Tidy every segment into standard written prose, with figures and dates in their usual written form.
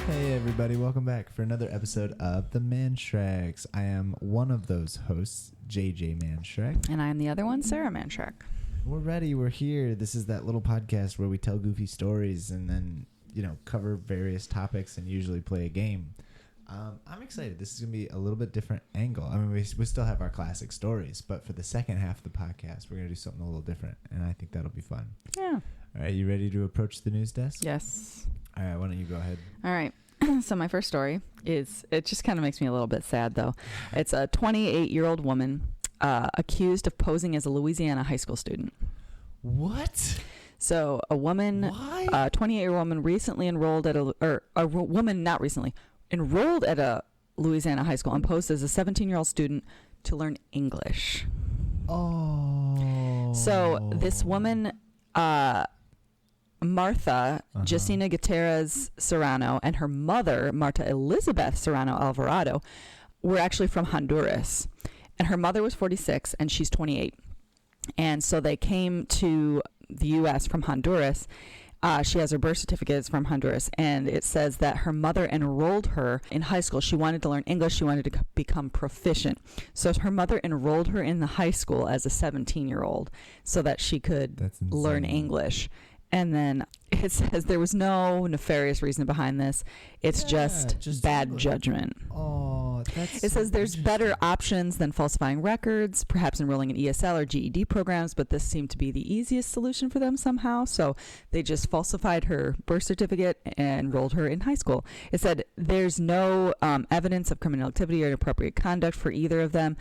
Hey everybody, welcome back for another episode of The Manshreks. I am one of those hosts, JJ Manshrek. And I'm the other one, Sara Manshrek. We're ready, we're here. This is that little podcast where we tell goofy stories and then, cover various topics and usually play a game. I'm excited. This is going to be a little bit different angle. I mean, we still have our classic stories, but for the second half of the podcast, we're going to do something a little different, and I think that'll be fun. Yeah. All right, you ready to approach the news desk? Yes. All right, why don't you go ahead? All right. So my first story is, it just kind of makes me a little bit sad, though. It's a 28-year-old woman accused of posing as a Louisiana high school student. What? So a woman, Why? a 28-year-old woman recently enrolled at enrolled at a Louisiana high school and posed as a 17-year-old student to learn English. Oh. So this woman, Martha Jacina Gutierrez Serrano, and her mother, Marta Elizabeth Serrano Alvarado, were actually from Honduras. And her mother was 46 and she's 28. And so they came to the U.S. from Honduras. She has her birth certificates from Honduras, and it says that her mother enrolled her in high school. She wanted to learn English. She wanted to become proficient. So her mother enrolled her in the high school as a 17-year-old so that she could learn English. And then it says there was no nefarious reason behind this. It's just bad judgment. Oh, that's It says there's better options than falsifying records, perhaps enrolling in ESL or GED programs, but this seemed to be the easiest solution for them somehow. So they just falsified her birth certificate and enrolled her in high school. It said there's no evidence of criminal activity or inappropriate conduct for either of them.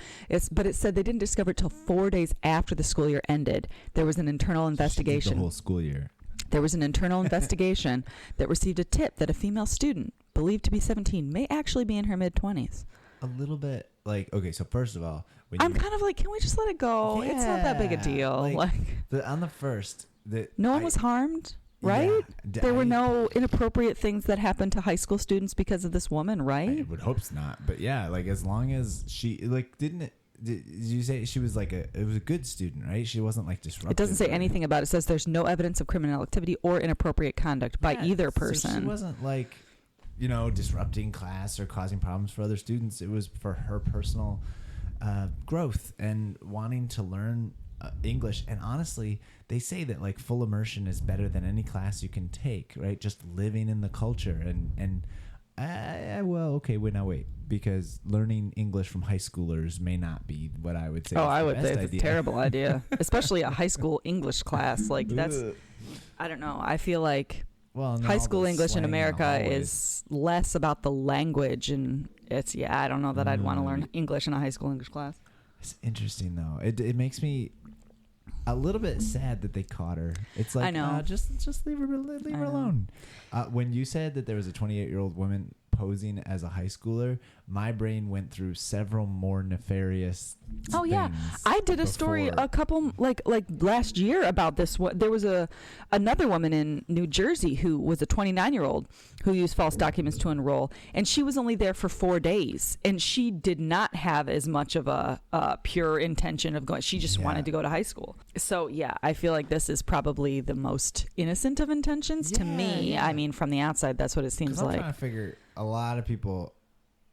But it said they didn't discover it till 4 days after the school year ended. There was an internal investigation. The whole school year. There was an internal investigation that received a tip that a female student, believed to be 17, may actually be in her mid-20s. A little bit okay, so first of all... I'm kind of like, can we just let it go? Yeah, it's not that big a deal. On the first... No one was harmed, right? Yeah, there were no inappropriate things that happened to high school students because of this woman, right? I would hope not. But yeah, as long as she... Did you say she was it was a good student, right? She wasn't disruptive. It doesn't say anything about it. It says there's no evidence of criminal activity or inappropriate conduct by either person. So she wasn't disrupting class or causing problems for other students. It was for her personal growth and wanting to learn English. And honestly, they say that full immersion is better than any class you can take, right? Just living in the culture wait, because learning English from high school may not be what I would say. Oh, I would say it's a terrible idea, especially a high school English class. That's, I don't know. I feel like high school English in America is less about the language, and I don't know that I'd want to learn English in a high school English class. It's interesting though. It makes me a little bit sad that they caught her. It's I know. Just leave her alone. When you said that there was a 28-year-old woman posing as a high schooler, my brain went through several more nefarious things. I did a story a couple last year about this. There was another woman in New Jersey who was a 29-year-old who used false documents to enroll, and she was only there for 4 days, and she did not have as much of a pure intention of going. She just wanted to go to high school. So I feel like this is probably the most innocent of intentions to me. I mean, from the outside, that's what it seems like. I'm trying to figure. A lot of people,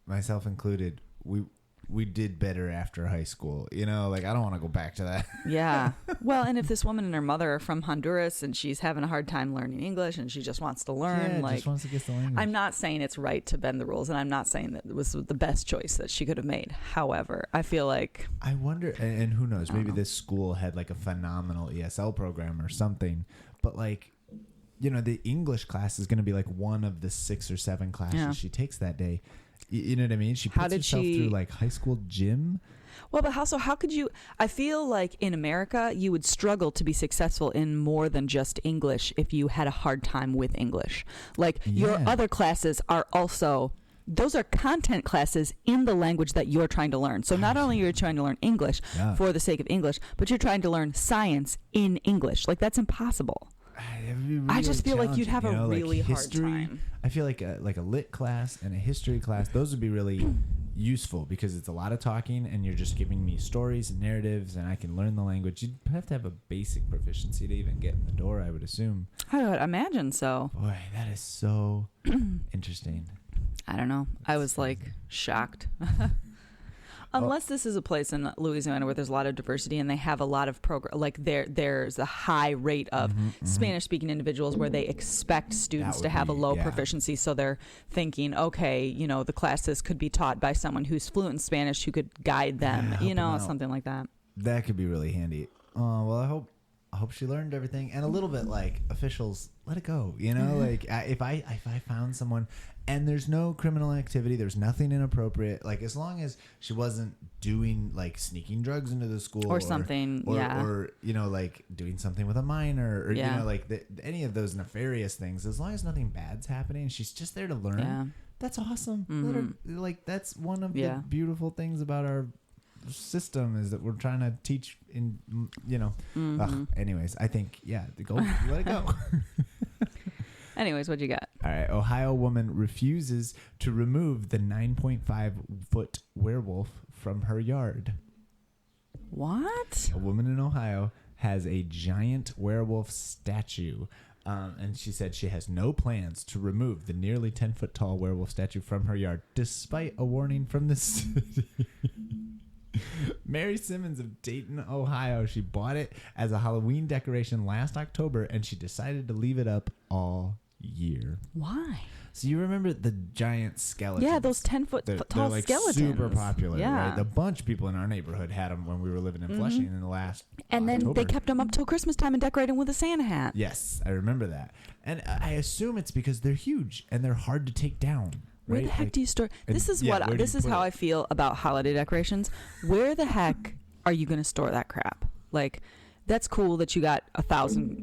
myself included, we did better after high school. I don't want to go back to that. Yeah. Well, and if this woman and her mother are from Honduras and she's having a hard time learning English and she just wants to learn, just wants to get the language. I'm not saying it's right to bend the rules, and I'm not saying that it was the best choice that she could have made. However, I feel like... I wonder, and who knows, maybe this school had a phenomenal ESL program or something, but the English class is going to be one of the 6 or 7 classes she takes that day. You know what I mean? She puts herself through high school gym. Well, but how could you? I feel like in America, you would struggle to be successful in more than just English if you had a hard time with English. Your other classes are also... Those are content classes in the language that you're trying to learn. So not only are you trying to learn English for the sake of English, but you're trying to learn science in English. That's impossible. I just feel like you'd have a really hard time. I feel like a lit class and a history class, those would be really useful because it's a lot of talking and you're just giving me stories and narratives and I can learn the language. You'd have to have a basic proficiency to even get in the door, I would assume. I would imagine so. Boy, that is so interesting. I don't know. I was like shocked. Unless this is a place in Louisiana where there's a lot of diversity and they have a lot of there's a high rate of Spanish-speaking individuals where they expect students to have a low proficiency, so they're thinking, okay, the classes could be taught by someone who's fluent in Spanish who could guide them, something like that. That could be really handy. Well, I hope she learned everything, and a little bit like officials, let it go. Like if I found someone. And there's no criminal activity. There's nothing inappropriate. Like, as long as she wasn't doing, like, sneaking drugs into the school. Or something, Or, like, doing something with a minor. Or, any of those nefarious things. As long as nothing bad's happening, she's just there to learn. Yeah. That's awesome. Mm-hmm. That's one of the beautiful things about our system is that we're trying to teach in, anyways, I think, let it go. Anyways, what you got? All right. Ohio woman refuses to remove the 9.5-foot werewolf from her yard. What? A woman in Ohio has a giant werewolf statue. And she said she has no plans to remove the nearly 10-foot tall werewolf statue from her yard, despite a warning from the city. Mary Simmons of Dayton, Ohio. She bought it as a Halloween decoration last October, and she decided to leave it up all year. Why? So you remember the giant skeletons? Yeah, those 10-foot tall they're skeletons. Super popular, right? A bunch of people in our neighborhood had them when we were living in Flushing in the last And October. then they kept them up till Christmas time and decorated them with a Santa hat. Yes, I remember that. And I assume it's because they're huge and they're hard to take down. Where the heck do you store? This is how I feel about holiday decorations. Where the heck are you going to store that crap? Like, that's cool that you got 1,000,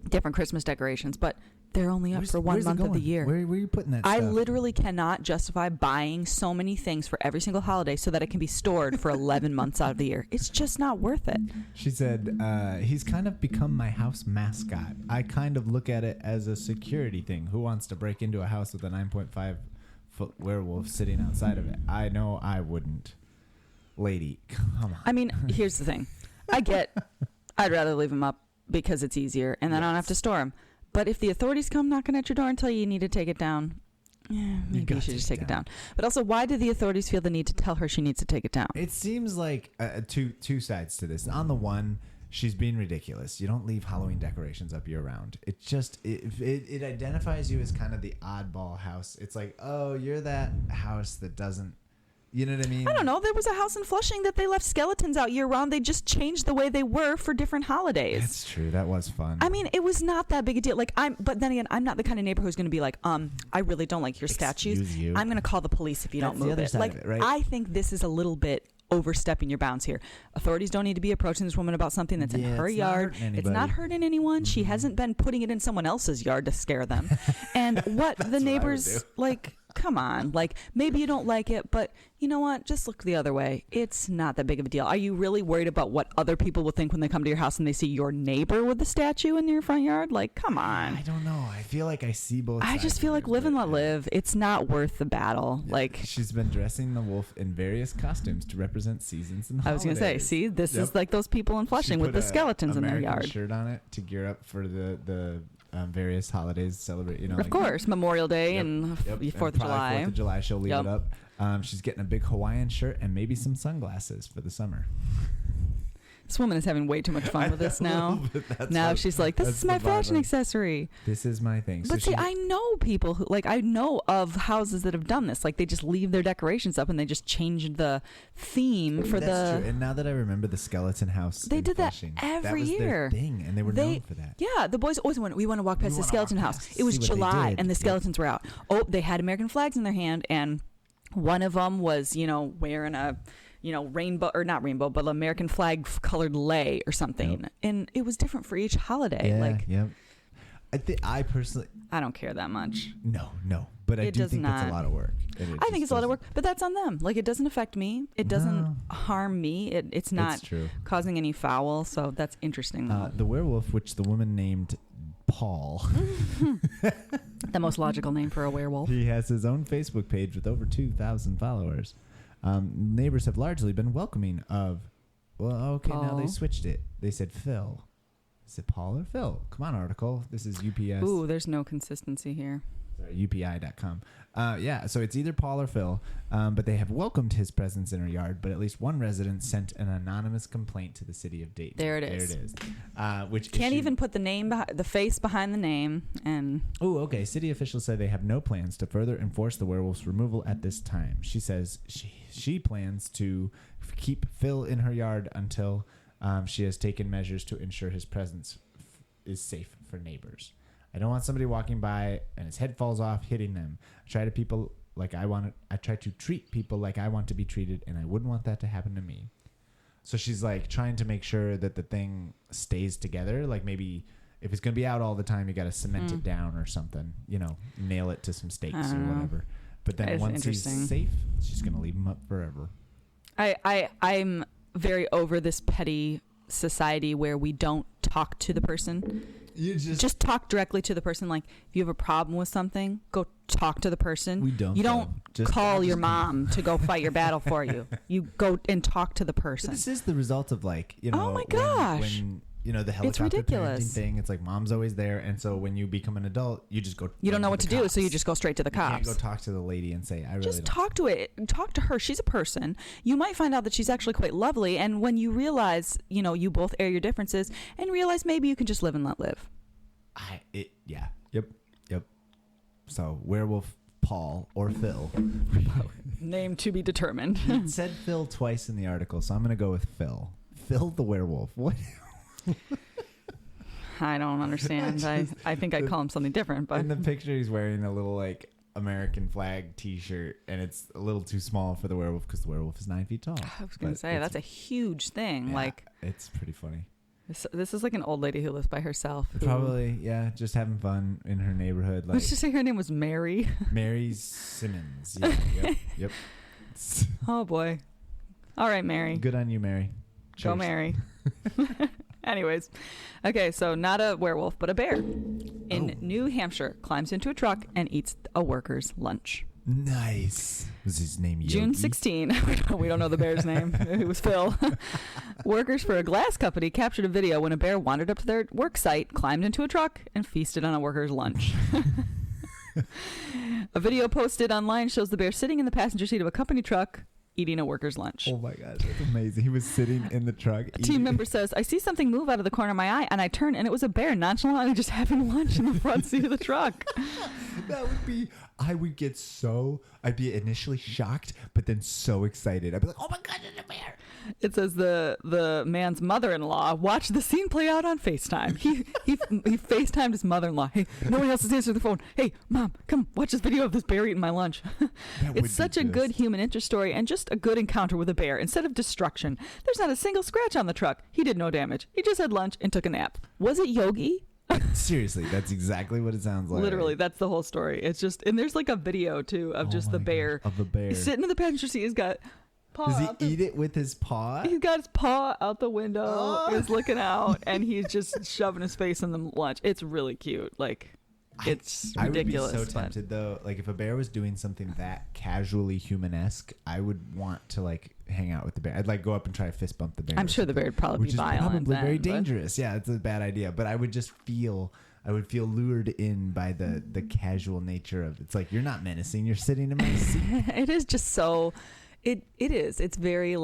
different Christmas decorations, but they're only up for 1 month of the year. Where are you putting that stuff? I literally cannot justify buying so many things for every single holiday so that it can be stored for 11 months out of the year. It's just not worth it. She said, he's kind of become my house mascot. I kind of look at it as a security thing. Who wants to break into a house with a 9.5-foot werewolf sitting outside of it? I know I wouldn't. Lady, come on. I mean, here's the thing. I'd rather leave them up because it's easier and then I don't have to store them. But if the authorities come knocking at your door and tell you need to take it down, maybe you should just take it down. But also, why do the authorities feel the need to tell her she needs to take it down? It seems like two sides to this. On the one, she's being ridiculous. You don't leave Halloween decorations up year round. It just it identifies you as kind of the oddball house. It's like, oh, you're that house that doesn't. You know what I mean? I don't know. There was a house in Flushing that they left skeletons out year round. They just changed the way they were for different holidays. That's true. That was fun. I mean, it was not that big a deal. But then again, I'm not the kind of neighbor who's going to be like, I really don't like your statues. I'm going to call the police if you don't move it. Like, right? I think this is a little bit overstepping your bounds here. Authorities don't need to be approaching this woman about something that's in her yard. It's not hurting anyone. She hasn't been putting it in someone else's yard to scare them. And what the neighbors come on, maybe you don't like it, but you know what? Just look the other way. It's not that big of a deal. Are you really worried about what other people will think when they come to your house and they see your neighbor with the statue in your front yard? Come on. I don't know. I feel like I see both sides. I just feel like live and let live. It's not worth the battle. She's been dressing the wolf in various costumes to represent seasons and holidays. I was going to say, see, this is like those people in Flushing with the skeletons in their yard. Shirt on it to gear up for the various holidays celebrate. Of course, Memorial Day and 4th of July. 4th of July, she'll leave it up. She's getting a big Hawaiian shirt and maybe some sunglasses for the summer. This woman is having way too much fun with this now. Now she's like, this is my fashion accessory. This is my thing. But see, I know people who, I know of houses that have done this. They just leave their decorations up and they just change the theme for That's true. And now that I remember the skeleton house, they did that every year. Their thing, and they were known for that. Yeah, the boys always we want to walk past the skeleton house. It was July, and the skeletons were out. Oh, they had American flags in their hand, and one of them was, wearing a rainbow, or not rainbow, but American flag colored lei or something. Yep. And it was different for each holiday. I personally, I don't care that much. No, but I do think it's a lot of work. I think it's a lot of work, but that's on them. It doesn't affect me. It doesn't harm me. It's not causing any foul. So that's interesting. The werewolf, which the woman named Paul. The most logical name for a werewolf. He has his own Facebook page with over 2,000 followers. Neighbors have largely been welcoming of, now they switched it. They said Phil. Is it Paul or Phil? Come on, article. This is UPS. Ooh, there's no consistency here. Sorry, UPI.com. So it's either Paul or Phil, but they have welcomed his presence in her yard, but at least one resident sent an anonymous complaint to the city of Dayton. There it is. Which can't even put the name, the face behind the name. And oh, okay. City officials say they have no plans to further enforce the werewolf's removal at this time. She says she plans to keep Phil in her yard until she has taken measures to ensure his presence is safe for neighbors. I don't want somebody walking by and his head falls off, hitting them. I try to treat people like I want to be treated, and I wouldn't want that to happen to me. So she's like trying to make sure that the thing stays together. Like maybe if it's going to be out all the time, you got to cement it down or something. Nail it to some stakes or whatever. But then once he's safe, she's going to leave him up forever. I'm very over this petty society where we don't talk to the person. You just talk directly to the person. Like if you have a problem with something, go talk to the person. You don't call your mom to go fight your battle for you. You go and talk to the person. But this is the result of oh my gosh. when the helicopter parenting thing, it's like mom's always there, and so when you become an adult, you just go. You don't know what to do, so you just go straight to the cops. You can't go talk to the lady and say, "I really." Just talk to her. She's a person. You might find out that she's actually quite lovely, and when you realize, you both air your differences, and realize maybe you can just live and let live. Yep. So werewolf Paul or Phil. Name to be determined. It said Phil twice in the article, so I'm going to go with Phil. Phil the werewolf. What? I don't understand. I think I'd call him something different. But in the picture, he's wearing a little American flag T-shirt, and it's a little too small for the werewolf because the werewolf is 9 feet tall. I was going to say that's a huge thing. Yeah, it's pretty funny. This is like an old lady who lives by herself. Probably, yeah, just having fun in her neighborhood. Let's just say her name was Mary. Mary Simmons. Yeah, yep. Oh boy. All right, Mary. Good on you, Mary. Cheers. Go, Mary. Anyways, okay, so not a werewolf, but a bear in New Hampshire climbs into a truck and eats a worker's lunch. Nice. Was his name Yogi? June 16. We don't know the bear's name. It was Phil. Workers for a glass company captured a video when a bear wandered up to their work site, climbed into a truck, and feasted on a worker's lunch. A video posted online shows the bear sitting in the passenger seat of a company truck eating a worker's lunch. Oh my gosh, that's amazing. He was sitting in the truck. A team member says, I see something move out of the corner of my eye, and I turn, and it was a bear nonchalantly just having lunch in the front seat of the truck. I'd be initially shocked, but then so excited. I'd be like, oh my God, it's a bear. It says the man's mother-in-law watched the scene play out on FaceTime. He FaceTimed his mother-in-law. Hey, no one else is answering the phone. Hey, Mom, come watch this video of this bear eating my lunch. It's such a good human interest story and just a good encounter with a bear. Instead of destruction, there's not a single scratch on the truck. He did no damage. He just had lunch and took a nap. Was it Yogi? Seriously, that's exactly what it sounds like. Literally, that's the whole story. It's just, and there's like a video too of just the bear. Of the bear. He's sitting in the passenger seat. He's got paw. Does he eat it with his paw? He's got his paw out the window. He's looking out, and he's just shoving his face in the lunch. It's really cute. Like, it's ridiculous. I would be so tempted though. Like, if a bear was doing something that casually human-esque, I would want to hang out with the bear. I'd go up and try to fist bump the bear. I'm sure the bear would probably be violent. Probably very dangerous. Yeah, it's a bad idea. But I would just feel lured in by the casual nature of it. It's like, you're not menacing. You're sitting in my seat. It is just so. It is. It's very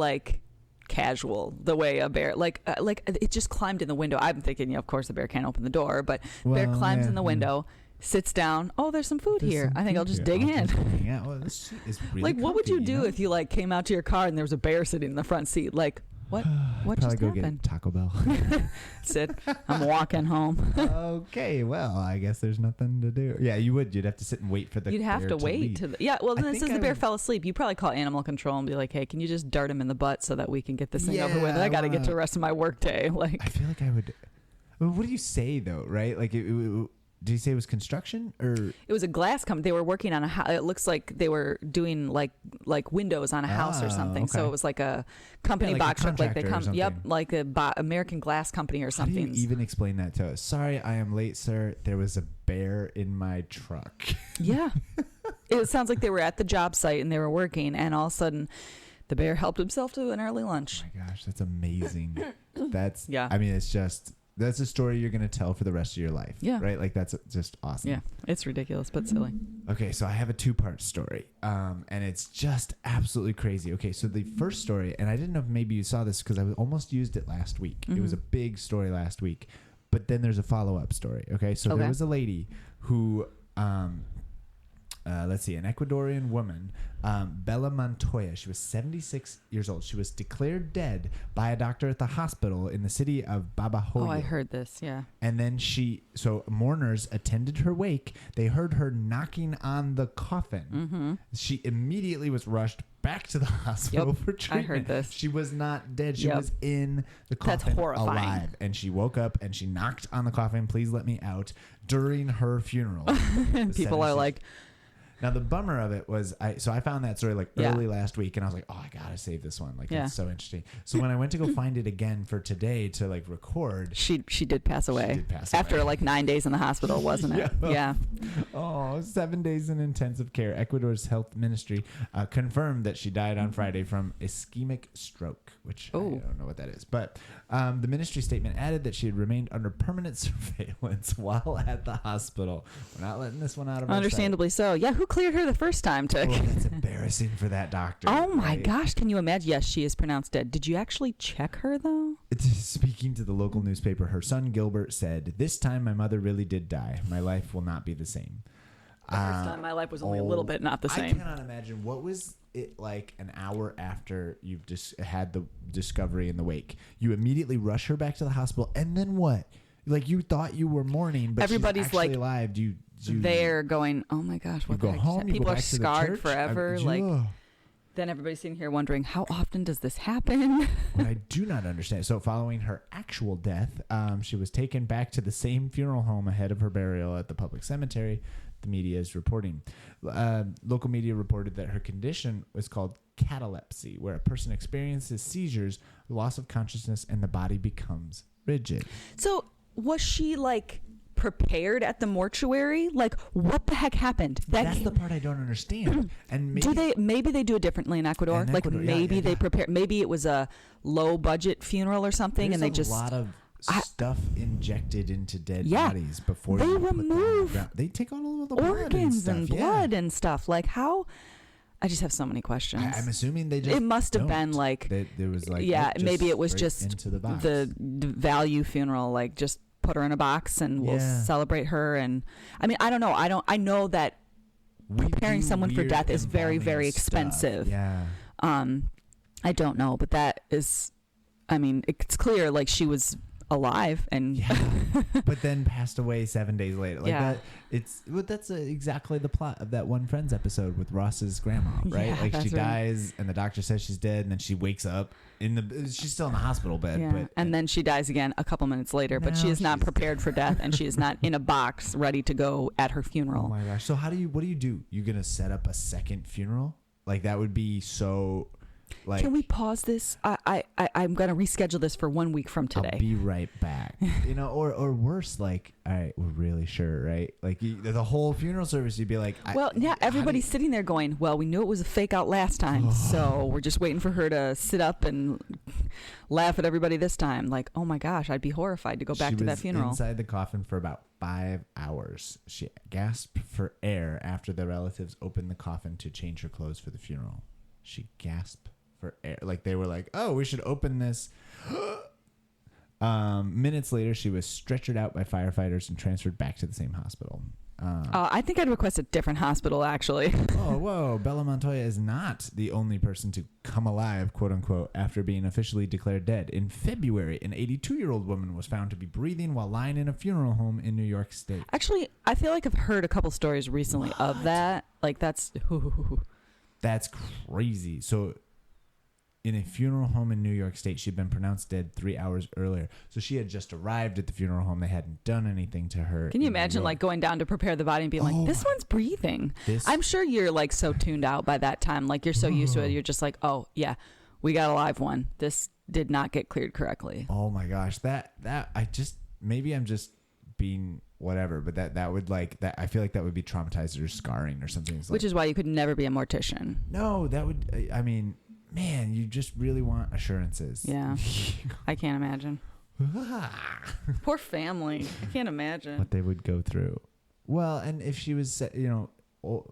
casual the way a bear it just climbed in the window. I'm thinking, of course the bear can't open the door, but bear climbs in the window. Sits down. Oh, there's some food here. I think I'll just dig in. Yeah, well, this is really what would you do if you came out to your car and there was a bear sitting in the front seat? What just go happened? Get Taco Bell. Sit. I'm walking home. Okay, well, I guess there's nothing to do. Yeah, you would. You'd have to sit and wait for the. You'd have to wait till. Well, then it says the bear fell asleep. You probably call animal control and be like, "Hey, can you just dart him in the butt so that we can get this thing over with? I got to get to the rest of my work day." I feel like I would. What do you say though? Right? did he say it was construction or? It was a glass company. They were working on a house. It looks like they were doing like windows on a house or something. Okay. So it was like a company like box a truck, like they contractor or come. Yep, something. like a American Glass Company or How do something. you even explain that to us? Sorry, I am late, sir. There was a bear in my truck. Yeah, it sounds like they were at the job site and they were working, and all of a sudden, the bear helped himself to an early lunch. Oh my gosh, that's amazing. That's Yeah. I mean, it's just that's a story you're gonna tell for the rest of your life. Yeah. Right? Like that's just awesome. Yeah, it's ridiculous but silly. Okay, so I have a 2-part story, and it's just absolutely crazy. Okay, so the first story, and I didn't know if maybe you saw this because I almost used it last week. It was a big story last week, but then there's a follow-up story. Okay, so there was a lady who, let's see, an Ecuadorian woman, Bella Montoya. She was 76 years old. She was declared dead by a doctor at the hospital in the city of Babahoyo. Oh, I heard this. Yeah. And then so mourners attended her wake. They heard her knocking on the coffin. Mm-hmm. She immediately was rushed back to the hospital for treatment. I heard this. She was not dead. She was in the coffin. That's horrifying. Alive. And she woke up and she knocked on the coffin, please let me out, during her funeral. And people are like, now the bummer of it was I found that story early last week and I was like, oh, I gotta save this one. It's so interesting. So when I went to go find it again for today to record, she did pass away. After 9 days in the hospital, wasn't it? Yeah. Oh, 7 days in intensive care. Ecuador's health ministry confirmed that she died on Friday from ischemic stroke, which I don't know what that is. But the ministry statement added that she had remained under permanent surveillance while at the hospital. We're not letting this one out of our Understandably so. Yeah, who cleared her the first time to... Oh, that's embarrassing for that doctor. Oh my gosh, can you imagine? Yes, she is pronounced dead. Did you actually check her though? Speaking to the local newspaper, her son Gilbert said, "This time my mother really did die. My life will not be the same." The first time my life was only a little bit not the same. I cannot imagine. What was it like an hour after you've just had the discovery in the wake? You immediately rush her back to the hospital, and then what? You thought you were mourning, but everybody's she's actually alive. They're going, oh my gosh, what the heck? Home, People are back to the scarred church? forever. Then everybody's sitting here wondering, how often does this happen? What I do not understand. So following her actual death, she was taken back to the same funeral home ahead of her burial at the public cemetery. The media is reporting. Local media reported that her condition was called catalepsy, where a person experiences seizures, loss of consciousness, and the body becomes rigid. So was she prepared at the mortuary? What the heck happened? That's the part I don't understand. And maybe they do it differently in Ecuador? Maybe they prepare. Maybe it was a low budget funeral or something, There's and they just a lot of stuff injected into dead bodies before they you remove put them. They take all of the organs and blood and stuff. How? I just have so many questions. I'm assuming they just. It must have been there was maybe it was just into the box. the value funeral, just put her in a box and we'll celebrate her. And I mean, I don't know. I know that preparing someone for death is very, very expensive. Yeah. I don't know, but that is, I mean, it's clear she was alive and but then passed away 7 days later. That's exactly the plot of that One Friends episode with Ross's grandma, right? Yeah, she dies and the doctor says she's dead, and then she wakes up she's still in the hospital bed, and then she dies again a couple minutes later, but she is not prepared for death, and she is not in a box ready to go at her funeral. Oh my gosh. So what do you do? You're gonna set up a second funeral? That would be so can we pause this? I'm going to reschedule this for 1 week from today. I'll be right back. Or worse, all right, we're really sure, right? The whole funeral service, you'd be like, everybody's sitting there going, well, we knew it was a fake out last time, so we're just waiting for her to sit up and laugh at everybody this time. Oh my gosh, I'd be horrified to go back to that funeral. She was inside the coffin for about 5 hours. She gasped for air after the relatives opened the coffin to change her clothes for the funeral. She gasped for air. They were like, oh, we should open this. Minutes later, she was stretchered out by firefighters and transferred back to the same hospital. I think I'd request a different hospital, actually. Whoa. Bella Montoya is not the only person to come alive, quote unquote, after being officially declared dead. In February, an 82-year-old woman was found to be breathing while lying in a funeral home in New York State. Actually, I feel like I've heard a couple stories recently of that. That's crazy. So in a funeral home in New York State. She'd been pronounced dead 3 hours earlier. So she had just arrived at the funeral home. They hadn't done anything to her. Can you imagine like going down to prepare the body and being like, this one's breathing? I'm sure you're like so tuned out by that time. Like you're so used to it. You're just like, oh yeah, we got a live one. This did not get cleared correctly. Oh my gosh. Maybe I'm just being whatever, but that would like that. I feel like that would be traumatized or scarring or something. Which is why you could never be a mortician. No, that would, I mean, man, you just really want assurances. Yeah. I can't imagine. Poor family. I can't imagine what they would go through. Well, and if she was,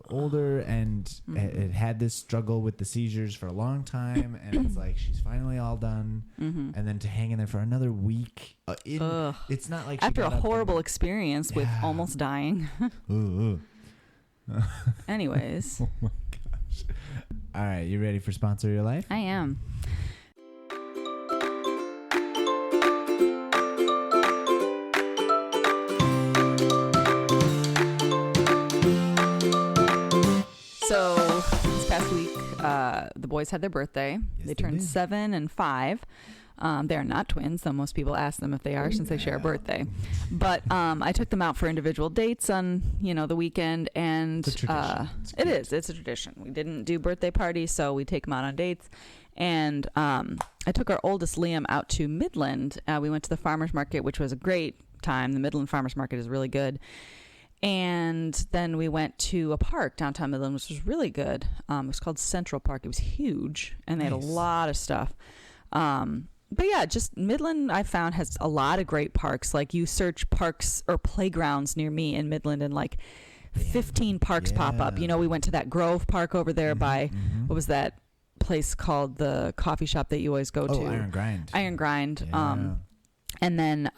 older and it had this struggle with the seizures for a long time, and it's like she's finally all done, and then to hang in there for another week. It's not like after a horrible experience with almost dying. Anyways. Oh my gosh. All right, you ready for Sponsor Your Life? I am. So this past week, the boys had their birthday. Yes, they turned 7 and 5. They're not twins, though most people ask them if they are since they share a birthday. But I took them out for individual dates on, the weekend, and it's a tradition. We didn't do birthday parties, so we take them out on dates. And I took our oldest Liam out to Midland. We went to the farmers market, which was a great time. The Midland farmers market is really good. And then we went to a park downtown Midland, which was really good. It was called Central Park. It was huge, and they had a lot of stuff. But yeah, just Midland, I found, has a lot of great parks. Like you search parks or playgrounds near me in Midland, and like 15 parks pop up. We went to that Grove Park over there by, what was that place called, the coffee shop that you always go to? Iron Grind. Yeah. And then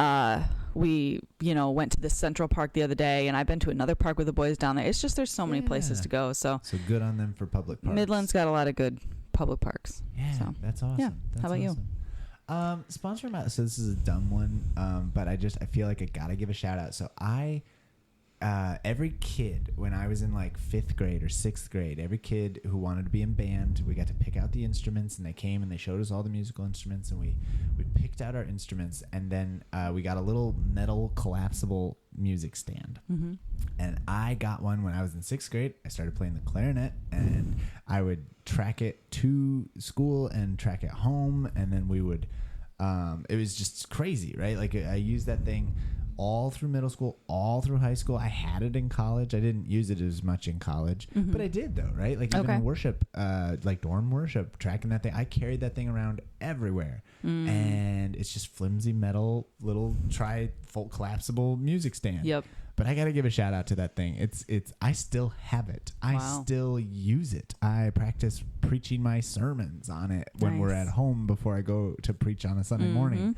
we, went to the Central Park the other day, and I've been to another park with the boys down there. It's just there's so many places to go. So good on them for public parks. Midland's got a lot of good public parks. Yeah, so, that's awesome. Yeah. How about you? Sponsor my, so this is a dumb one, but I feel like I gotta give a shout out. So every kid, when I was in like 5th grade or 6th grade, every kid who wanted to be in band, we got to pick out the instruments, and they came and they showed us all the musical instruments, and we picked out our instruments, and then we got a little metal collapsible music stand. And I got one when I was in 6th grade. I started playing the clarinet, and I would track it to school and track it home, and then we would it was just crazy, right? Like I used that thing all through middle school, all through high school. I had it in college. I didn't use it as much in college, but I did though, right? Like even in worship, like dorm worship, tracking that thing, I carried that thing around everywhere. And it's just flimsy metal, little tri-fold collapsible music stand. Yep. But I got to give a shout out to that thing. I still have it. I still use it. I practice preaching my sermons on it when we're at home before I go to preach on a Sunday morning.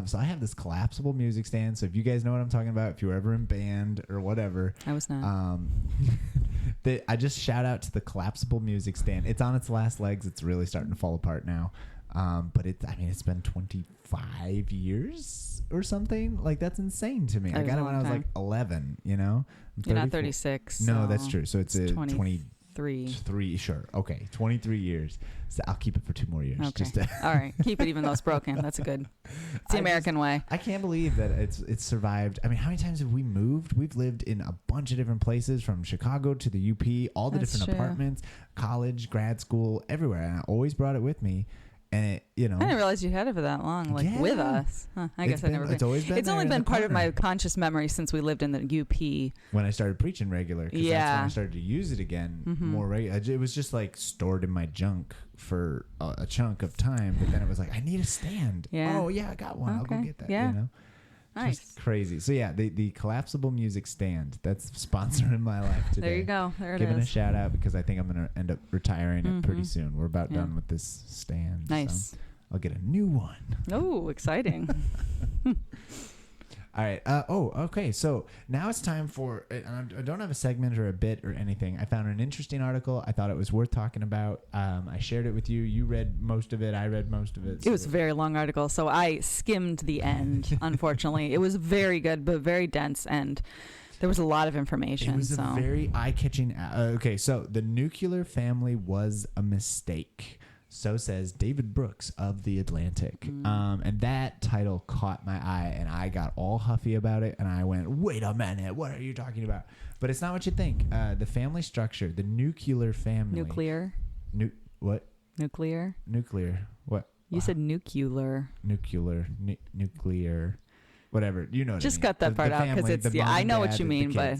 So I have this collapsible music stand. So if you guys know what I'm talking about, if you were ever in band or whatever. I was not. I just shout out to the collapsible music stand. It's on its last legs. It's really starting to fall apart now. But it's been 25 years or something. Like that's insane to me. I got it when I was like 11, I'm You're not 36. No, so that's true. So it's a 23. Sure. Okay. 23 years. So I'll keep it for 2 more years. Okay. All right. Keep it even though it's broken. That's it's the American way. I can't believe that it's survived. I mean, how many times have we moved? We've lived in a bunch of different places, from Chicago to the UP, all the different apartments, college, grad school, everywhere. And I always brought it with me. And I didn't realize you had it for that long, with us. Huh, I guess I never. It's always been. It's only been part of my conscious memory since we lived in the UP. When I started preaching regular, that's when I started to use it again more regular. It was just like stored in my junk for a chunk of time, but then it was like, I need a stand. Yeah. Oh yeah, I got one. Okay. I'll go get that. Yeah. Nice. Just crazy. So yeah, the collapsible music stand, that's sponsoring my life today. There you go. There it is. Giving a shout out because I think I'm going to end up retiring it pretty soon. We're about done with this stand. Nice. So I'll get a new one. Oh, exciting. All right. Okay. So now it's time for, I don't have a segment or a bit or anything. I found an interesting article. I thought it was worth talking about. I shared it with you. You read most of it. I read most of it. It was a very long article, so I skimmed the end, unfortunately. It was very good, but very dense, and there was a lot of information. It was a very eye-catching. Okay, so the nuclear family was a mistake. So says David Brooks of The Atlantic. And that title caught my eye, and I got all huffy about it, and I went, wait a minute, what are you talking about? But it's not what you think. The family structure, the nuclear family. Nuclear. What? Nuclear. Nuclear. What? You said nuclear. Nuclear. Whatever. You know what Just I mean. cut that part out because it's, yeah, I know what you mean, but.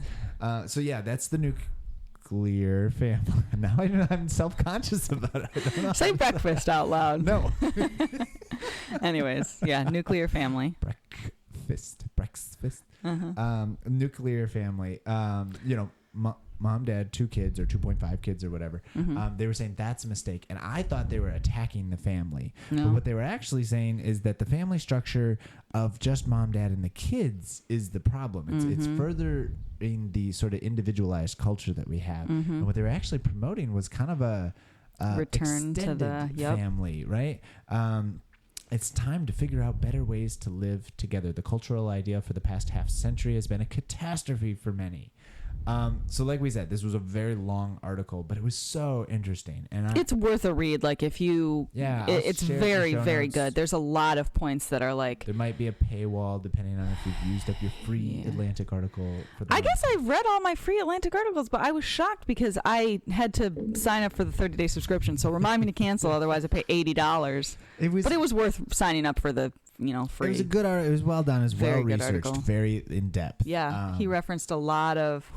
So, yeah, that's the nuclear family. Now I'm self-conscious about it. I don't know. Say breakfast out loud. No. Anyways, yeah, nuclear family. Breakfast. Uh-huh. Nuclear family. Mom, dad, 2 kids or 2.5 kids or whatever. They were saying that's a mistake. And I thought they were attacking the family. No. But what they were actually saying is that the family structure of just mom, dad, and the kids is the problem. It's further in the sort of individualized culture that we have. And what they were actually promoting was kind of a return to the family, right? It's time to figure out better ways to live together. The cultural idea for the past half century has been a catastrophe for many. So like we said, this was a very long article, but it was so interesting. And it's worth a read. Like if you, it's very, very good. There's a lot of points that are like. There might be a paywall depending on if you've used up your free Atlantic article. I guess I've read all my free Atlantic articles, but I was shocked because I had to sign up for the 30-day subscription. So remind me to cancel, otherwise I pay $80. But it was worth signing up for the free. It was a good article. It was well done. It was well researched, very in depth. Yeah, he referenced a lot of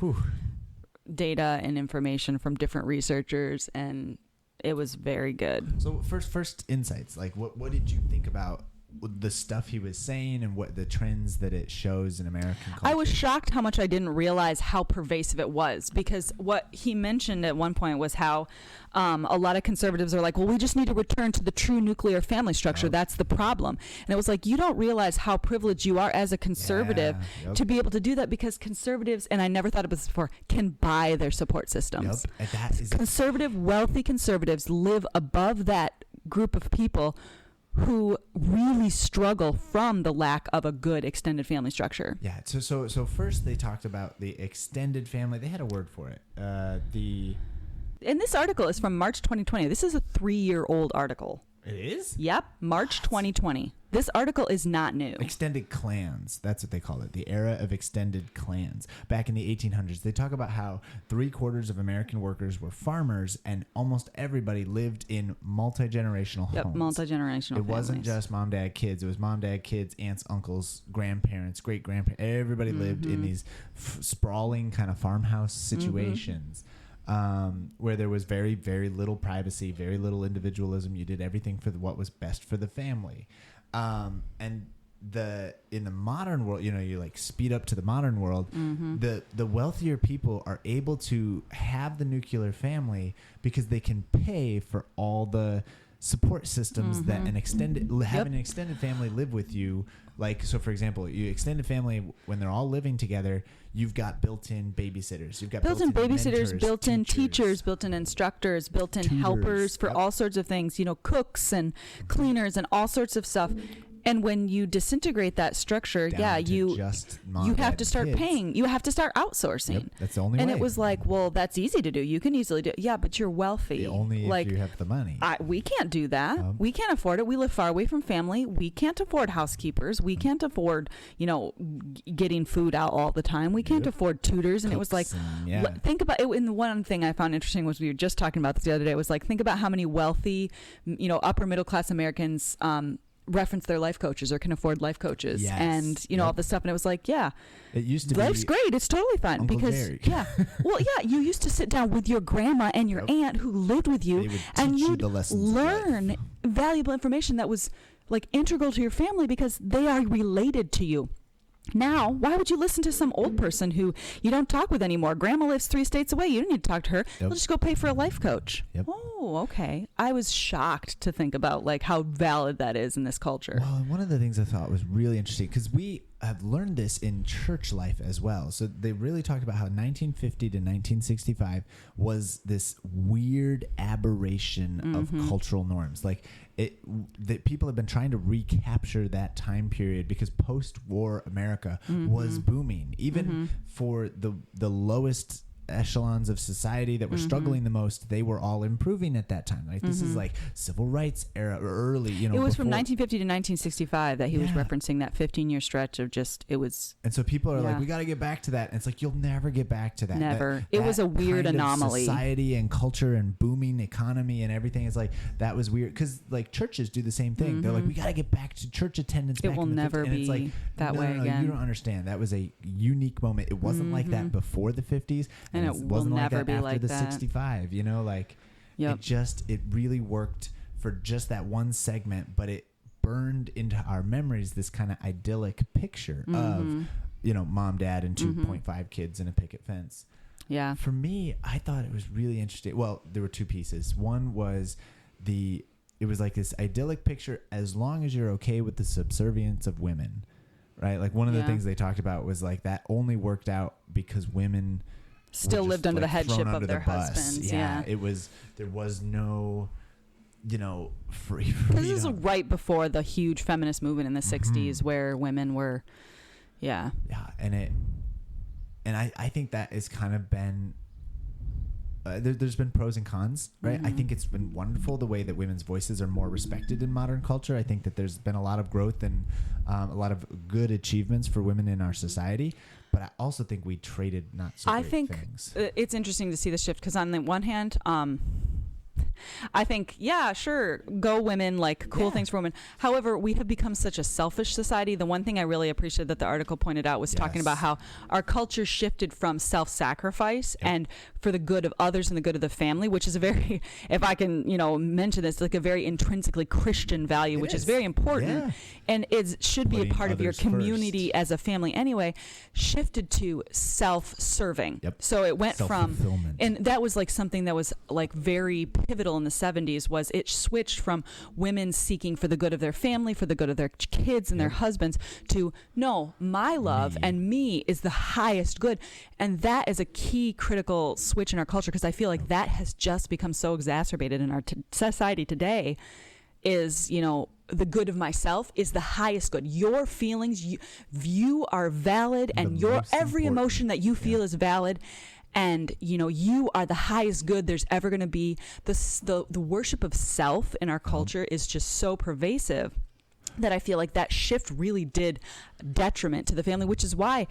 data and information from different researchers, and it was very good. So first insights. Like, what did you think about the stuff he was saying and what the trends that it shows in American culture? I was shocked how much I didn't realize how pervasive it was, because what he mentioned at one point was how a lot of conservatives are like, well, we just need to return to the true nuclear family structure. That's the problem. And it was like, you don't realize how privileged you are as a conservative to be able to do that, because conservatives, and I never thought of this before, can buy their support systems. And that is conservative, wealthy conservatives live above that group of people who really struggle from the lack of a good extended family structure. Yeah. So first they talked about the extended family. They had a word for it. And this article is from March 2020. This is a 3-year-old article. It is? Yep. March 2020. This article is not new. Extended clans. That's what they call it. The era of extended clans. Back in the 1800s, they talk about how 3/4 of American workers were farmers, and almost everybody lived in multi-generational homes. Multi-generational It wasn't just mom, dad, kids. It was mom, dad, kids, aunts, uncles, grandparents, great-grandparents. Everybody lived in these sprawling kind of farmhouse situations. Where there was very, very little privacy, very little individualism. You did everything for what was best for the family. And in the modern world, you like speed up to the modern world. The wealthier people are able to have the nuclear family because they can pay for all the support systems that an extended family live with you. Like, so for example, you extended family, when they're all living together, you've got built-in babysitters, you've got built-in babysitters, mentors, built-in teachers, built-in instructors, built-in helpers for all sorts of things, cooks and cleaners and all sorts of stuff. And when you disintegrate that structure, you have to start paying. You have to start outsourcing. Yep, that's the only way. And it was like, well, that's easy to do. You can easily do it. Yeah, but you're wealthy. Only if you have the money. We can't do that. We can't afford it. We live far away from family. We can't afford housekeepers. We can't afford, getting food out all the time. We can't afford tutors. And it was like, think about it. And the one thing I found interesting was, we were just talking about this the other day, was like, think about how many wealthy, upper middle class Americans reference their life coaches or can afford life coaches and all this stuff. And it was like, it used to life's great, it's totally fine. Uncle because Jerry. You used to sit down with your grandma and your aunt who lived with you, and you'd learn valuable information that was like integral to your family because they are related to you. Now, why would you listen to some old person who you don't talk with anymore? Grandma lives 3 states away. You don't need to talk to her. You'll just go pay for a life coach. Oh, okay. I was shocked to think about like how valid that is in this culture. Well, and one of the things I thought was really interesting, because we have learned this in church life as well. So they really talked about how 1950 to 1965 was this weird aberration of cultural norms. Like that people have been trying to recapture that time period because post-war America was booming, even for the lowest echelons of society that were struggling the most, they were all improving at that time. Like this is like civil rights era, early. You know, it was before, from 1950 to 1965 that he was referencing that 15-year stretch of just it was. And so people are like, we got to get back to that. And it's like you'll never get back to that. Never. It was a weird kind anomaly. Of society and culture and booming economy and everything is like that was weird because like churches do the same thing. They're like, we got to get back to church attendance. It will never be it's like, that way again. You don't understand. That was a unique moment. It wasn't like that before the 50s, and it wasn't will like never that be after like the that. 65. You know, like it really worked for just that one segment, but it burned into our memories this kind of idyllic picture of, you know, mom, dad, and 2.5 kids in a picket fence. Yeah. For me, I thought it was really interesting. Well, there were two pieces. One was it was like this idyllic picture as long as you're okay with the subservience of women, right? Like one of the things they talked about was like that only worked out because women still lived under the headship of their husbands. Yeah. There was no, you know, free. This is right before the huge feminist movement in the 60s where women were, and I think that has kind of been. There's been pros and cons, right? I think it's been wonderful the way that women's voices are more respected in modern culture. I think that there's been a lot of growth and a lot of good achievements for women in our society. But I also think we traded not so great things. I think it's interesting to see the shift because on the one hand, I think, sure, go women, like cool things for women. However, we have become such a selfish society. The one thing I really appreciated that the article pointed out was talking about how our culture shifted from self-sacrifice and for the good of others and the good of the family, which is a very, if I can, you know, mention this, like a very intrinsically Christian value, which is very important and it should be a part of your community as a family anyway, shifted to self-serving. So it went from, and that was like something that was like very pivotal in the 70s was it switched from women seeking for the good of their family, for the good of their kids and their husbands to no, my love and me is the highest good. And that is a key critical switch in our culture because I feel like that has just become so exacerbated in our society today is, you know, the good of myself is the highest good. Your feelings, you are valid and your every emotion that you feel is valid. And, you know, you are the highest good there's ever going to be. The worship of self in our culture is just so pervasive that I feel like that shift really did detriment to the family, which is why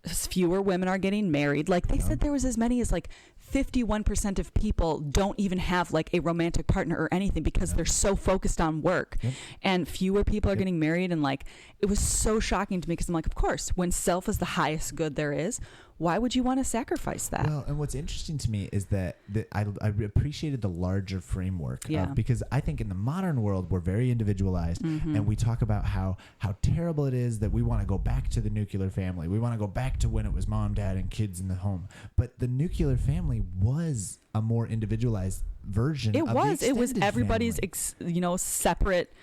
fewer women are getting married. Like they said there was as many as like 51% of people don't even have like a romantic partner or anything because they're so focused on work and fewer people are getting married. And like, it was so shocking to me because I'm like, of course, when self is the highest good there is, why would you want to sacrifice that? Well, and what's interesting to me is that I appreciated the larger framework because I think in the modern world, we're very individualized and we talk about how terrible it is that we want to go back to the nuclear family. We want to go back to when it was mom, dad, and kids in the home. But the nuclear family was a more individualized version of the extended It was everybody's family. Separate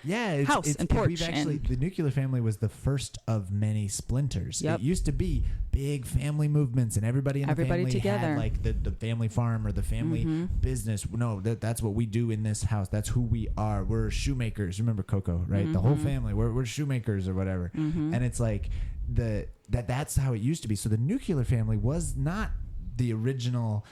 house and porch. The nuclear family was the first of many splinters. It used to be big family movements and everybody in the family together had like the family farm or the family business. No, that's what we do in this house. That's who we are. We're shoemakers. Remember Coco, right? The whole family, we're shoemakers or whatever. And it's like that's how it used to be. So the nuclear family was not the original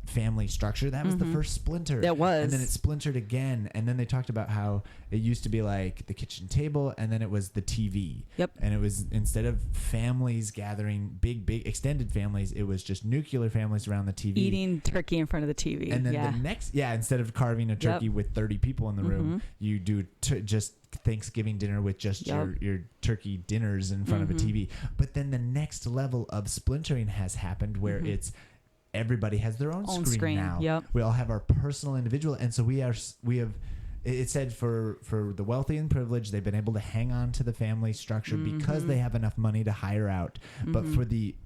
family structure. That was the first splinter. That was. And then it splintered again. And then they talked about how it used to be like the kitchen table and then it was the TV. And it was, instead of families gathering, big extended families, it was just nuclear families around the TV. Eating turkey in front of the TV. And then the next, instead of carving a turkey with 30 people in the room, you do just Thanksgiving dinner with just your turkey dinners in front of a TV. But then the next level of splintering has happened where it's everybody has their own screen now. We all have our personal individual, and so we have. It said for the wealthy and privileged, they've been able to hang on to the family structure because they have enough money to hire out. But for the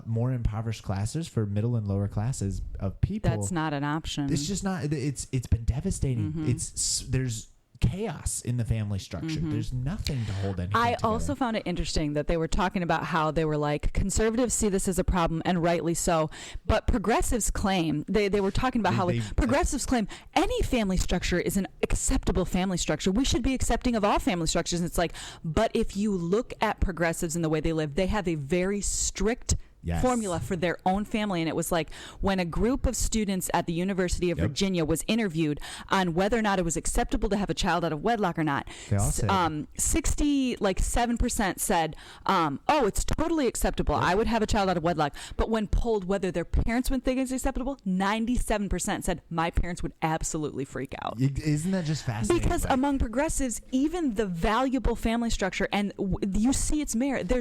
more impoverished classes, for middle and lower classes of people, that's not an option. It's just not. It's been devastating. There's chaos in the family structure. There's nothing to hold anything together. Also found it interesting that they were talking about how they were like, conservatives see this as a problem, and rightly so, but progressives claim, they were talking about how progressives claim any family structure is an acceptable family structure. We should be accepting of all family structures. And it's like, but if you look at progressives and the way they live, they have a very strict formula for their own family. And it was like when a group of students at the University of Virginia was interviewed on whether or not it was acceptable to have a child out of wedlock or not, 67% said, oh, it's totally acceptable. I would have a child out of wedlock. But when polled whether their parents would think it's acceptable, 97% said my parents would absolutely freak out. Isn't that just fascinating? Because among progressives, even the valuable family structure, and you see its merit,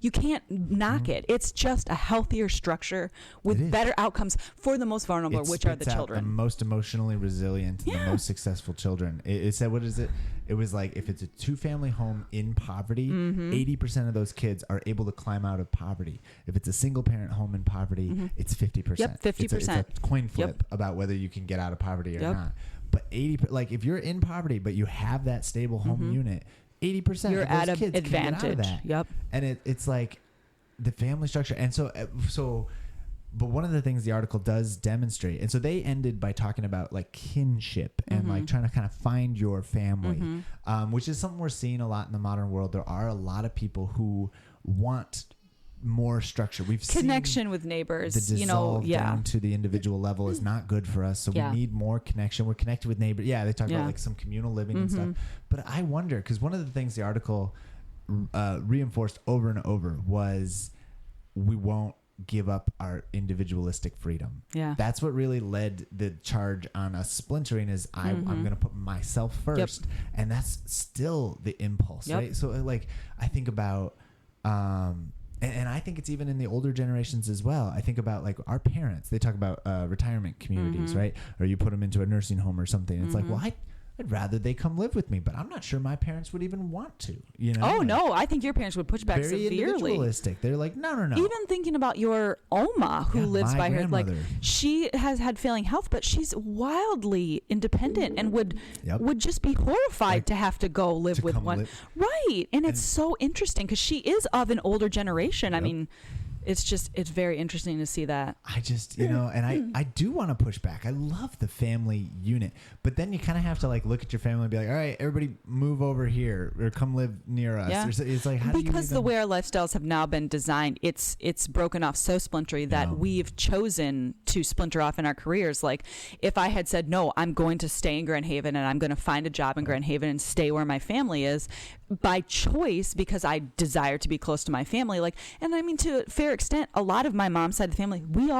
you can't knock it. It's just a healthier structure with better outcomes for the most vulnerable, which are the children. The most emotionally resilient, the most successful children. It said, what is it? It was like, if it's a 2-family home in poverty, 80% of those kids are able to climb out of poverty. If it's a single-parent home in poverty, it's 50%. Yep, 50%. It's a coin flip about whether you can get out of poverty or not. But if you're in poverty, but you have that stable home unit, 80% you're of those at an kids advantage. can get out of that. Yep. And it's like the family structure. And so, but one of the things the article does demonstrate, and so they ended by talking about like kinship and like trying to kind of find your family, which is something we're seeing a lot in the modern world. There are a lot of people who want more structure. We've connection seen with neighbors, the dissolve down to the individual level is not good for us. So we need more connection. We're connected with neighbors. Yeah, they talk about like some communal living and stuff. But I wonder, because one of the things the article reinforced over and over was we won't give up our individualistic freedom. Yeah, that's what really led the charge on us splintering. Is I'm going to put myself first, and that's still the impulse, right? So like I think about. And I think it's even in the older generations as well. I think about like our parents. They talk about retirement communities, right? Or you put them into a nursing home or something. It's like, well, I'd rather they come live with me, but I'm not sure my parents would even want to, you know? Oh, no. I think your parents would push back very severely. Individualistic. They're like, no. Even thinking about your Oma, who lives by her, like, she has had failing health, but she's wildly independent and would just be horrified to have to go live with one. Right. And it's so interesting because she is of an older generation. I mean, it's very interesting to see that. I just, and I do want to push back. I love the family unit, but then you kind of have to like look at your family and be like, all right, everybody move over here or come live near us. Yeah. It's like, how do you because the way our lifestyles have now been designed, it's broken off so splintery that we've chosen to splinter off in our careers. Like if I had said, no, I'm going to stay in Grand Haven and I'm going to find a job in Grand Haven and stay where my family is by choice because I desire to be close to my family. Like, and I mean, to a fair extent, a lot of my mom's side of the family, they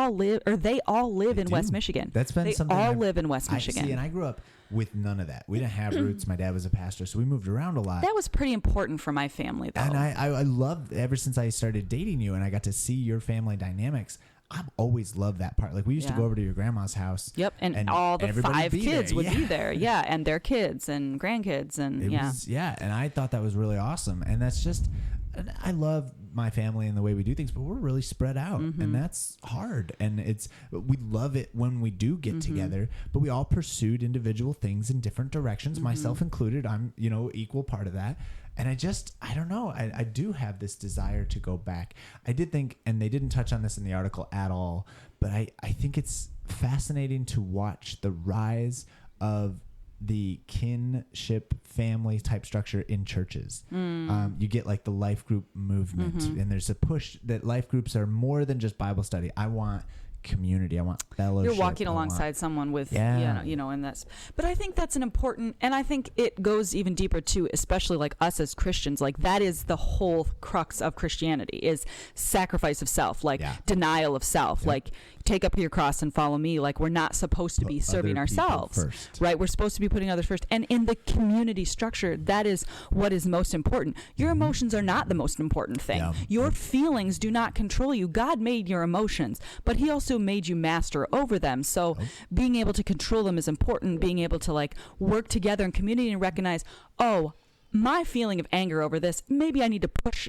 all live in West Michigan. That's been something they all live in West Michigan. And I grew up with none of that. We didn't have roots. My dad was a pastor, so we moved around a lot. That was pretty important for my family, though. And I loved, ever since I started dating you and I got to see your family dynamics, I've always loved that part. Like we used to go over to your grandma's house. Yep, and all the 5 kids would be there. Yeah, and their kids and grandkids and and I thought that was really awesome. And that's just, I love my family and the way we do things, but we're really spread out, and that's hard. And we love it when we do get together, but we all pursued individual things in different directions, myself included. I'm, equal part of that. And I don't know. I do have this desire to go back. I did think, and they didn't touch on this in the article at all, but I think it's fascinating to watch the rise of the kinship family type structure in churches. You get like the life group movement, and there's a push that life groups are more than just Bible study. I want community. I want fellowship. You're walking alongside someone with, and that's, but I think that's an important, and I think it goes even deeper too, especially like us as Christians, like that is the whole crux of Christianity is sacrifice of self, like denial of self, like take up your cross and follow me. Like we're not supposed to be serving ourselves, right? We're supposed to be putting others first. And in the community structure, that is what is most important. Your emotions are not the most important thing. Your feelings do not control you. God made your emotions, but he also made you master over them. So being able to control them is important. Being able to like work together in community and recognize, my feeling of anger over this, maybe I need to push,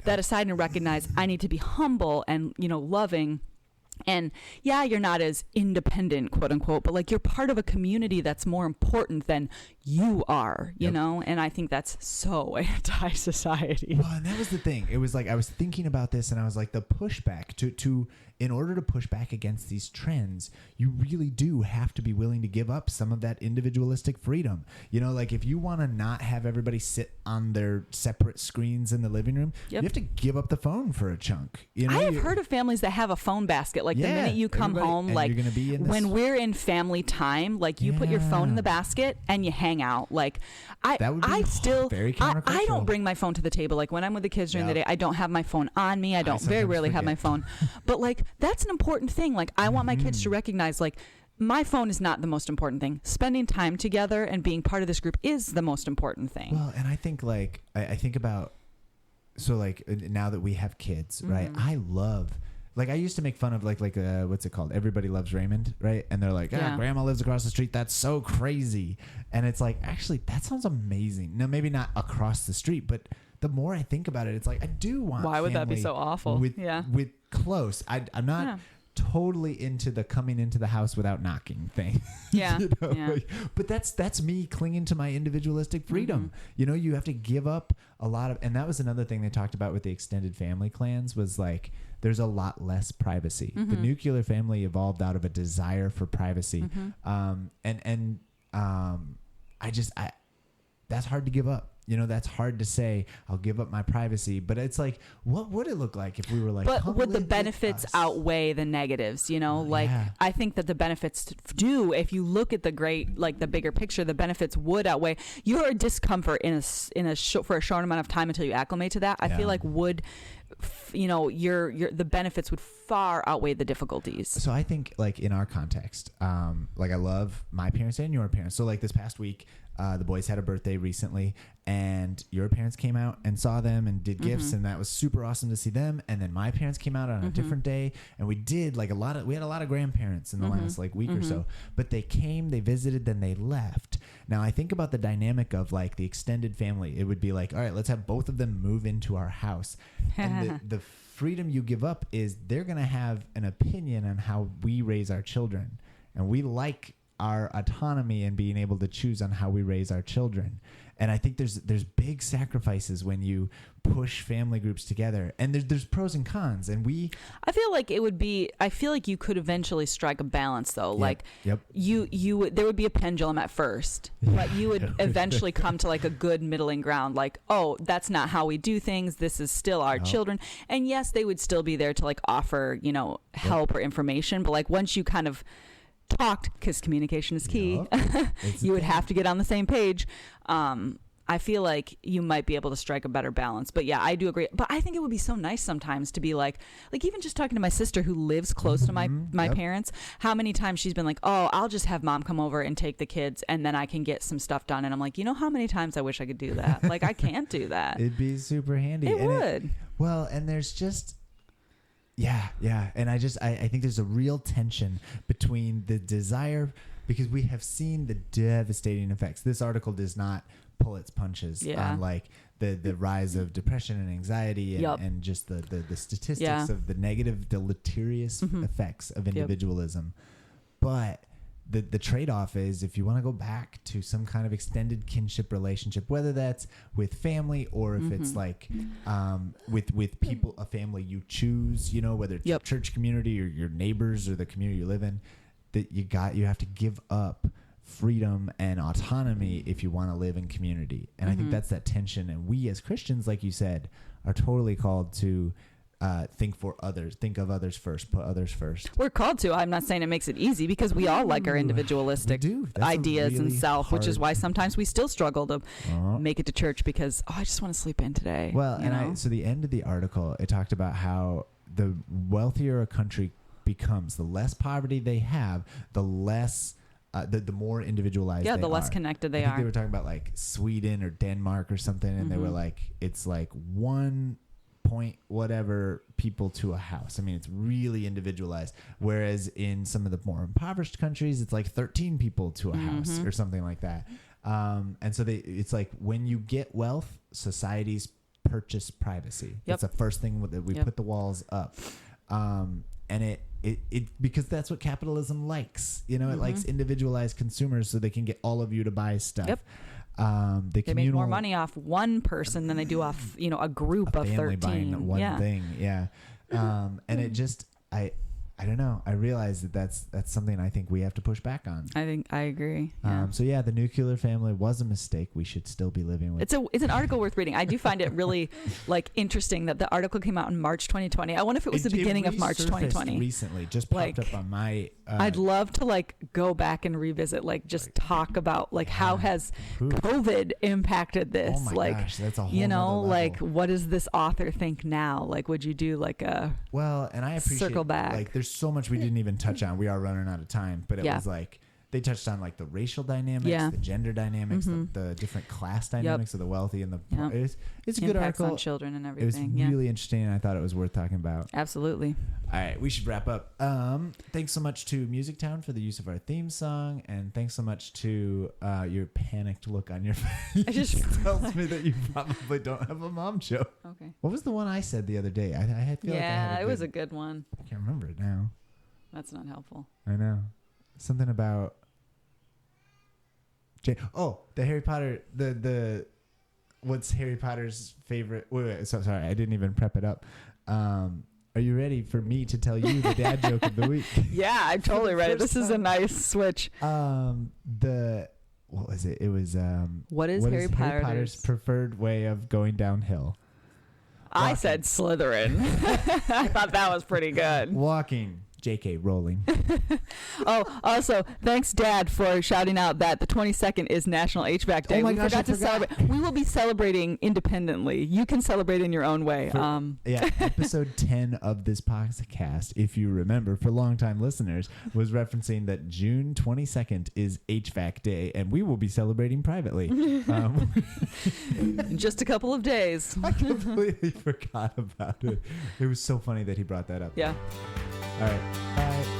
that aside and recognize I need to be humble and, loving. And you're not as independent, quote unquote, but like you're part of a community that's more important than you are, you know? And I think that's so anti-society. Well, and that was the thing. It was like I was thinking about this and I was like, the pushback to in order to push back against these trends, you really do have to be willing to give up some of that individualistic freedom. You know, like if you want to not have everybody sit on their separate screens in the living room, you have to give up the phone for a chunk. You know, I have heard of families that have a phone basket. Like the minute you come home, like you're gonna be in when we're in family time, like you put your phone in the basket and you hang out. Like that would be very countercultural. I don't bring my phone to the table. Like when I'm with the kids during the day, I don't have my phone on me. I don't very rarely have my phone. But like that's an important thing. Like I want my kids to recognize like my phone is not the most important thing. Spending time together and being part of this group is the most important thing. Well, and I think like I think about so like now that we have kids, right? I love. Like I used to make fun of like what's it called? Everybody Loves Raymond, right? And they're like, grandma lives across the street. That's so crazy. And it's like, actually, that sounds amazing. No, maybe not across the street, but the more I think about it, it's like I do want. Why would that be so awful? With close. I'm not totally into the coming into the house without knocking thing. Yeah. You know? Like, but that's me clinging to my individualistic freedom. You know, you have to give up a lot of, and that was another thing they talked about with the extended family clans was like, there's a lot less privacy. The nuclear family evolved out of a desire for privacy. That's hard to give up. You know, that's hard to say, I'll give up my privacy. But it's like, what would it look like if we were like, but would the benefits outweigh the negatives? You know, I think that the benefits do. If you look at the bigger picture, the benefits would outweigh your discomfort for a short amount of time until you acclimate to that. I feel like would, you know, the benefits would far outweigh the difficulties. So I think like in our context, like I love my parents and your parents. So like this past week, the boys had a birthday recently and your parents came out and saw them and did gifts and that was super awesome to see them. And then my parents came out on a different day and we did like we had a lot of grandparents in the last like week or so, but they came, they visited, then they left. Now I think about the dynamic of like the extended family. It would be like, all right, let's have both of them move into our house. And the freedom you give up is they're going to have an opinion on how we raise our children. And we like our autonomy and being able to choose on how we raise our children. And I think there's big sacrifices when you push family groups together, and there's pros and cons. And I feel like you could eventually strike a balance though. There would be a pendulum at first, but you would eventually come to like a good middling ground. Like, oh, that's not how we do things. This is still our children. And yes, they would still be there to like offer, you know, help or information. But like once you kind of talked, because communication is key, you would have to get on the same page. I feel like you might be able to strike a better balance. But yeah, I do agree. But I think it would be so nice sometimes to be like even just talking to my sister who lives close to my parents, how many times she's been like, oh, I'll just have mom come over and take the kids and then I can get some stuff done. And I'm like, you know how many times I wish I could do that? Like I can't do that. It'd be super handy. It would. And there's just... Yeah. And I think there's a real tension between the desire, because we have seen the devastating effects. This article does not pull its punches on like the rise of depression and anxiety and just the statistics of the negative deleterious effects of individualism. But the trade-off is if you want to go back to some kind of extended kinship relationship, whether that's with family or if it's like with people, a family you choose, you know, whether it's your church community or your neighbors or the community you live in, that you have to give up freedom and autonomy if you want to live in community. And I think that's that tension. And we as Christians, like you said, are totally called to think of others first, put others first. We're called to. I'm not saying it makes it easy, because we all like our individualistic ideas really and self, which is why sometimes we still struggle to make it to church because, I just want to sleep in today. Well, so the end of the article, it talked about how the wealthier a country becomes, the less poverty they have, the less the more individualized they are. The less connected they are. They were talking about like Sweden or Denmark or something, and they were like, it's like 1 point whatever people to a house. I mean, it's really individualized. Whereas in some of the more impoverished countries, it's like 13 people to a house or something like that. And so it's like when you get wealth, societies purchase privacy. That's the first thing that we put the walls up. And it because that's what capitalism likes. You know, it likes individualized consumers so they can get all of you to buy stuff. They make more money off one person than they do off, a group of 13. Buying one thing. Yeah. And it just, I don't know. I realize that's something I think we have to push back on. I agree. Yeah. So yeah, the nuclear family was a mistake. We should still be living with. It's an article worth reading. I do find it really like interesting that the article came out in March 2020. I wonder if it was the beginning of March 2020. Recently, just popped up on my. I'd love to like go back and revisit, like just talk about like how has COVID impacted this. Oh my like, gosh, that's a whole you know, nother like level. what does this author think now? Like, would you do like a and I appreciate circle back? Like, there's so much we didn't even touch on. We are running out of time, but it was like they touched on like the racial dynamics, the gender dynamics, the different class dynamics of the wealthy and the poor. It's a good impacts article on children and It was everything. really interesting, and I thought it was worth talking about. Absolutely. All right, we should wrap up. Thanks so much to Music Town for the use of our theme song, and thanks so much to your panicked look on your face. I just tells me that you probably don't have a mom joke. Okay. What was the one I said the other day? I feel like I had it was a good one. I can't remember it now. That's not helpful. I know. Something about the Harry Potter, the what's Harry Potter's favorite? Wait, so sorry, I didn't even prep it up. Are you ready for me to tell you the dad joke of the week? Yeah, I'm totally ready. This is a nice switch. What was it? It was what is Harry Potter's preferred way of going downhill? I said Slytherin. I thought that was pretty good. Walking. JK, rolling. Also, thanks, Dad, for shouting out that the 22nd is National HVAC Day. Oh my gosh, I forgot. Celebrate. We will be celebrating independently. You can celebrate in your own way. Episode 10 of this podcast, if you remember, for longtime listeners, was referencing that June 22nd is HVAC Day, and we will be celebrating privately. In just a couple of days. I completely forgot about it. It was so funny that he brought that up. Yeah. All right. Bye.